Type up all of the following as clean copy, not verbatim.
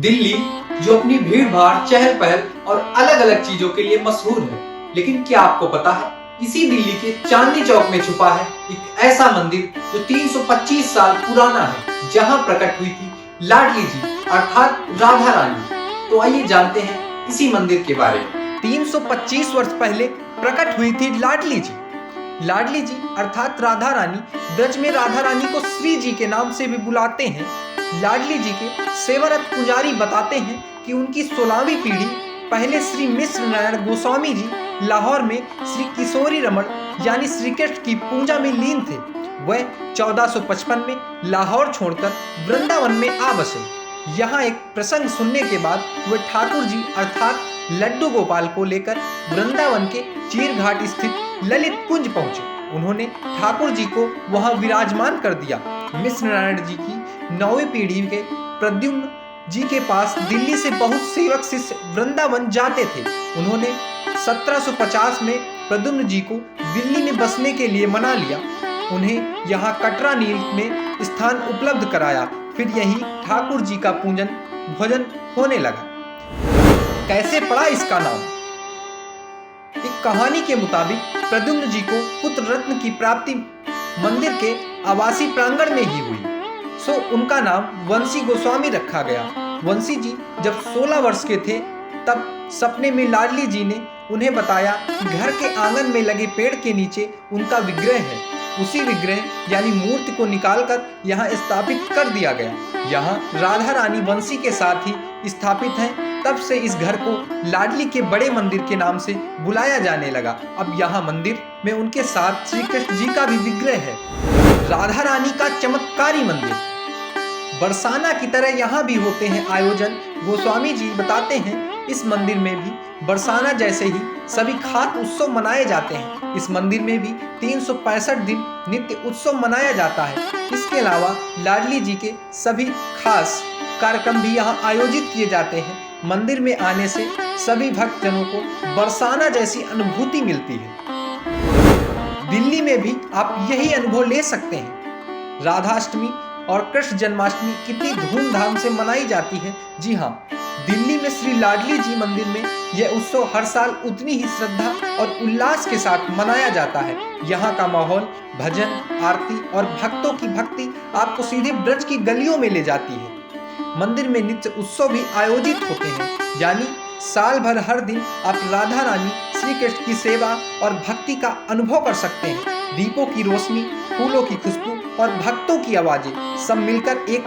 दिल्ली जो अपनी भीड़ भाड़, चहल पहल और अलग अलग चीजों के लिए मशहूर है, लेकिन क्या आपको पता है इसी दिल्ली के चांदनी चौक में छुपा है एक ऐसा मंदिर जो 325 साल पुराना है, जहां प्रकट हुई थी लाडली जी अर्थात राधा रानी। तो आइए जानते हैं इसी मंदिर के बारे में। 325 वर्ष पहले प्रकट हुई थी लाडली जी। लाडली जी अर्थात राधा रानी, ब्रज में राधा रानी को श्री जी के नाम से भी बुलाते हैं। लाडली जी के सेवारत पुजारी बताते हैं कि उनकी 16वीं पीढ़ी पहले श्री मिश्र नारायण गोस्वामी जी लाहौर में श्री किशोरी रमण यानी श्री कृष्ण की पूजा में लीन थे। वह 1455 में लाहौर छोड़कर वृंदावन में आ बसे। यहाँ एक प्रसंग सुनने के बाद वह ठाकुर जी अर्थात लड्डू गोपाल को लेकर वृंदावन के चीरघाट स्थित ललित कुंज पहुंचे। उन्होंने ठाकुर जी को वहां विराजमान कर दिया। मिश्र नारायण जी की 9वीं पीढ़ी के प्रद्युम्न जी के पास दिल्ली से बहुत सेवक शिष्य वृंदावन जाते थे। उन्होंने 1750 में प्रद्युम्न जी को दिल्ली में बसने के लिए मना लिया। उन्हें यहाँ कटरा नील में स्थान उपलब्ध कराया। फिर यही ठाकुर जी का पूजन भोजन होने लगा। कैसे पड़ा इसका नाम? एक कहानी के मुताबिक प्रद्युम्न जी को पुत्र रत्न की प्राप्ति मंदिर के आवासी प्रांगण में ही हुई, सो उनका नाम वंशी गोस्वामी रखा गया। वंशी जी जब 16 वर्ष के थे तब सपने में लाडली जी ने उन्हें बताया कि घर के आंगन में लगे पेड़ के नीचे उनका विग्रह है। उसी विग्रह यानी मूर्ति को निकालकर यहाँ स्थापित कर दिया गया। यहाँ राधा रानी वंशी के साथ ही स्थापित हैं। तब से इस घर को लाडली के बड़े मंदिर के नाम से बुलाया जाने लगा। अब यहाँ मंदिर में उनके साथ श्री कृष्ण जी का भी विग्रह है। राधा रानी का चमत्कारी मंदिर बरसाना की तरह यहाँ भी होते हैं आयोजन। गोस्वामी जी बताते हैं इस मंदिर में भी बरसाना जैसे ही सभी खास उत्सव मनाए जाते हैं। इस मंदिर में भी 365 दिन नित्य उत्सव मनाया जाता है। इसके अलावा लाडली जी के सभी खास कार्यक्रम भी यहाँ आयोजित किए जाते हैं। मंदिर में आने से सभी भक्तजनों को बरसाना जैसी अनुभूति मिलती है। दिल्ली में भी आप यही अनुभव ले सकते हैं। राधाष्टमी और कृष्ण जन्माष्टमी कितनी धूमधाम से मनाई जाती है। जी हाँ, दिल्ली में श्री लाडली जी मंदिर में यह उत्सव हर साल उतनी ही श्रद्धा और उल्लास के साथ मनाया जाता है। यहाँ का माहौल, भजन, आरती और भक्तों की भक्ति आपको सीधे ब्रज की गलियों में ले जाती है। मंदिर में नित्य उत्सव भी आयोजित होते हैं, यानी साल भर हर दिन आप राधा रानी श्री कृष्ण की सेवा और भक्ति का अनुभव कर सकते हैं। दीपों की रोशनी, फूलों की खुशबू और भक्तों की आवाजें सब मिलकर एक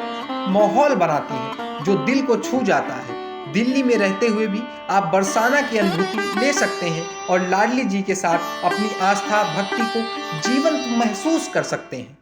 माहौल बनाती हैं जो दिल को छू जाता है। दिल्ली में रहते हुए भी आप बरसाना की अनुभूति ले सकते हैं और लाडली जी के साथ अपनी आस्था भक्ति को जीवंत महसूस कर सकते हैं।